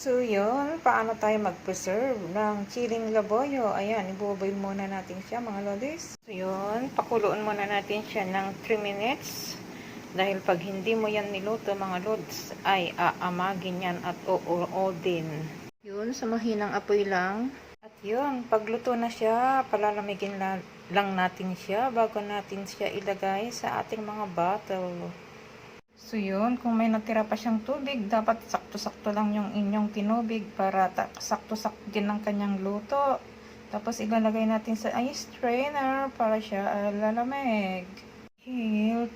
So, yun, paano tayo mag-preserve ng chiling laboyo? Ayan, iboboil muna natin siya, mga lodis. So, yun, pakuluan muna natin siya ng 3 minutes. Dahil pag hindi mo yan niluto, mga lods, ay aamagin yan at din. Yun, sa mahinang apoy lang. At yun, pagluto na siya, palalamigin lang natin siya bago natin siya ilagay sa ating mga bottle. So yun, kung may natira pa siyang tubig, dapat sakto-sakto lang yung inyong tinubig para sakto-sakto din ang kanyang luto. Tapos ilalagay natin sa ice strainer para siya lalamig.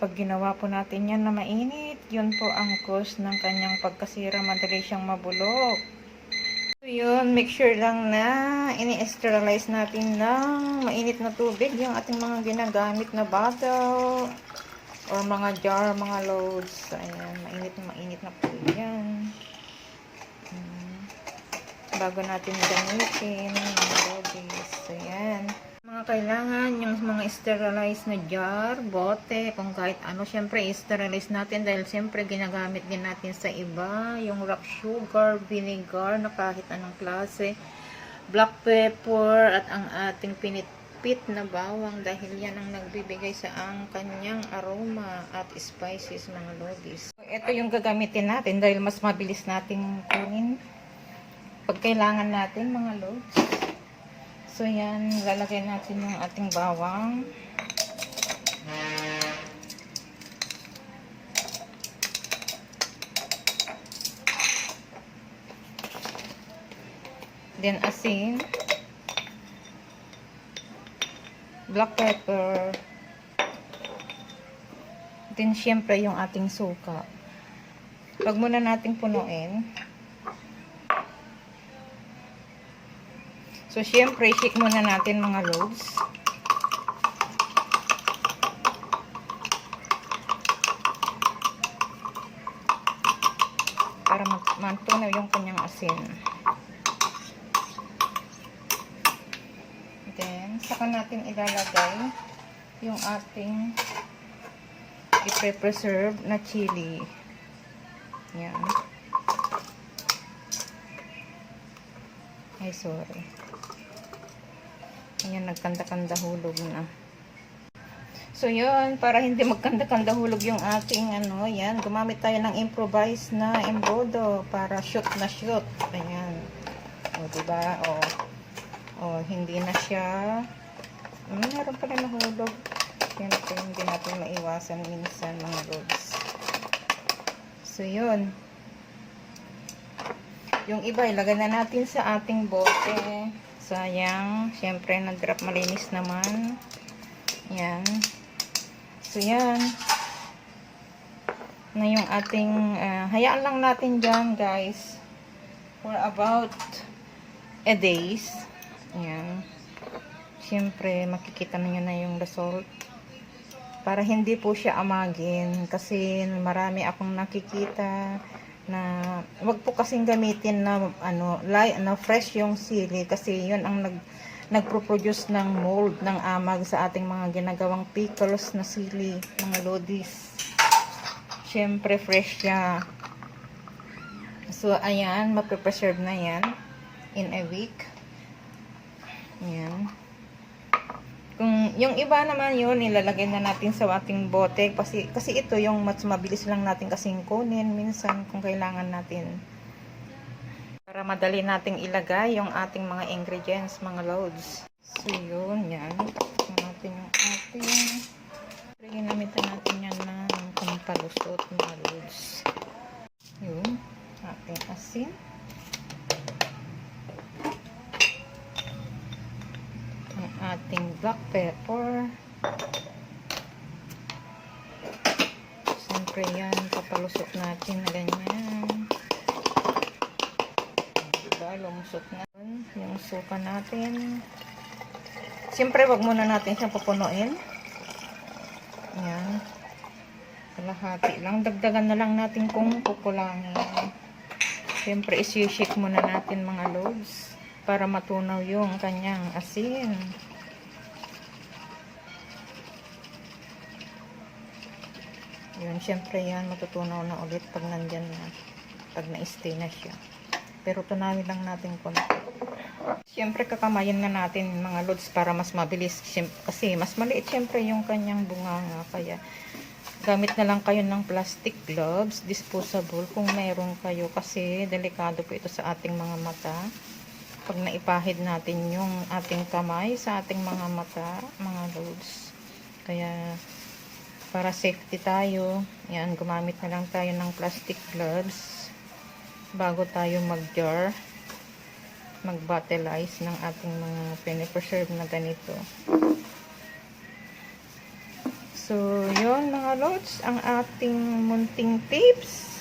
Pag ginawa po natin yan na mainit, yun po ang cause ng kanyang pagkasira, madali siyang mabulok. So yun, make sure lang na ini-sterilize natin ng mainit na tubig yung ating mga ginagamit na bottle or mga jar, mga loads. Ayan, mainit na po yan. Bago natin gamitin mga loads. Ayan. Mga kailangan yung mga sterilized na jar, bote, kung kahit ano, syempre sterilize natin dahil syempre ginagamit din natin sa iba, yung rock sugar, vinegar na kahit anong klase, black pepper at ang ating pinitpit na bawang dahil yan ang nagbibigay sa ang kanyang aroma at spices, mga lodis. So, ito yung gagamitin natin dahil mas mabilis nating kunin pag kailangan natin, mga lods. So, yan, lalagay natin yung ating bawang. Then, asin. Black pepper. Then, syempre, yung ating suka. Pag muna nating punuin. So, syempre, shake muna natin, mga loads. Para matunaw yung kanyang asin. Then, saka natin ilalagay yung ating i-preserve na chili. Yan. Ay, sorry. Ayan, nagkanda-kanda hulog na. So, yun, para hindi magkanda-kanda hulog yung ating, yan, gumamit tayo ng improvised na embodo para shoot na shoot. Ayan. O, diba? O, hindi na siya. Meron pala nahulog. Siyempre, hindi natin maiwasan minsan, mga lods. So, yun. Yung iba, ilagay na natin sa ating bote. Sayang. Siyempre, nag-drop malinis naman. Yan. So, yan. Na yung ating, hayaan lang natin dyan, guys. For about a days. Yan. Siyempre, makikita niyo na yung result. Para hindi po siya amagin. Kasi marami akong nakikita na wag po kasing gamitin na fresh yung sili kasi yun ang nagpo-produce ng mold ng amag sa ating mga ginagawang pickles na sili, mga lodis. Syempre fresh siya. So ayan, maprepreserve na yan in a week. Ayan. Kung yung iba naman yun, ilalagay na natin sa ating bote kasi ito yung mas mabilis lang natin kasing kunin minsan kung kailangan natin. Para madali nating ilagay yung ating mga ingredients, mga loads. So yun, yan. Tapos natin yung ating ginamitan natin yan ng pampalusot, mga loads. Yun, ating asin. Ating black pepper. Siyempre yan, papalusot natin na ganyan. Diba, lumusot na yung suka natin. Siyempre, wag muna natin siyang pupunuin. Yan. Kalahati lang. Dagdagan na lang natin kung kukulangin. Siyempre, isi-shake muna natin, mga loads, para matunaw yung kanyang asin. Yun, syempre yan, matutunaw na ulit pag nandyan na, pag na-stay na siya. pero tunawin lang natin konti. Siyempre kakamayan na natin mga lods para mas mabilis kasi mas maliit siyempre yung kanyang bunganga, kaya gamit na lang kayo ng plastic gloves, disposable kung meron kayo, kasi delikado po ito sa ating mga mata. Pag naipahid natin yung ating kamay sa ating mga mata, mga lods. Kaya para safety tayo, yan, gumamit na lang tayo ng plastic gloves bago tayo mag-jar, mag-bottleize ng ating mga pinipreserve na ganito. So, yun mga lods, ang ating munting tips.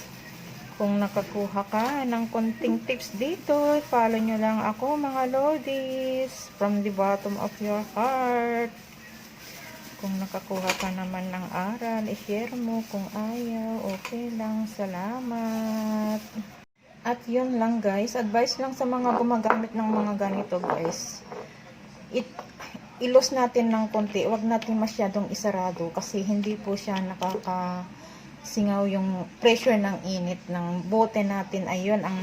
Kung nakakuha ka ng konting tips dito, follow nyo lang ako mga lodies, from the bottom of your heart. Kung nakakuha ka naman ng aral, i-share mo. Kung ayaw, okay lang, salamat. At yun lang guys, advice lang sa mga gumagamit ng mga ganito guys. Ilos natin ng konti, wag natin masyadong isarado kasi hindi po siya nakakasingaw yung pressure ng init ng bote natin. Ayun ang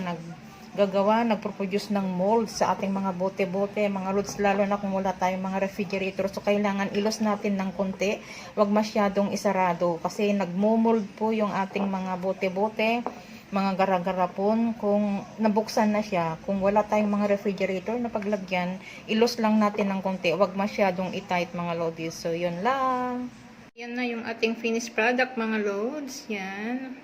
nagproproduce ng mold sa ating mga bote-bote, mga lods, lalo na kung wala tayong mga refrigerator. So kailangan ilos natin ng konti, wag masyadong isarado kasi nagmo-mold po yung ating mga bote-bote, mga gara-garapon. Kung nabuksan na siya, kung wala tayong mga refrigerator na paglagyan, ilos lang natin ng konti, wag masyadong i-tight mga lodies. So yun lang, yan na yung ating finished product mga lods. Yan,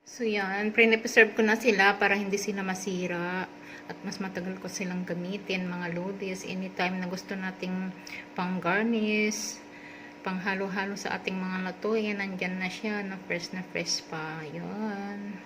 so yan, pre-preserve ko na sila para hindi sila masira at mas matagal ko silang gamitin mga lodies. Anytime na gusto nating pang garnish, pang halo-halo sa ating mga lutuin, nandyan na siya, na fresh pa. Yun.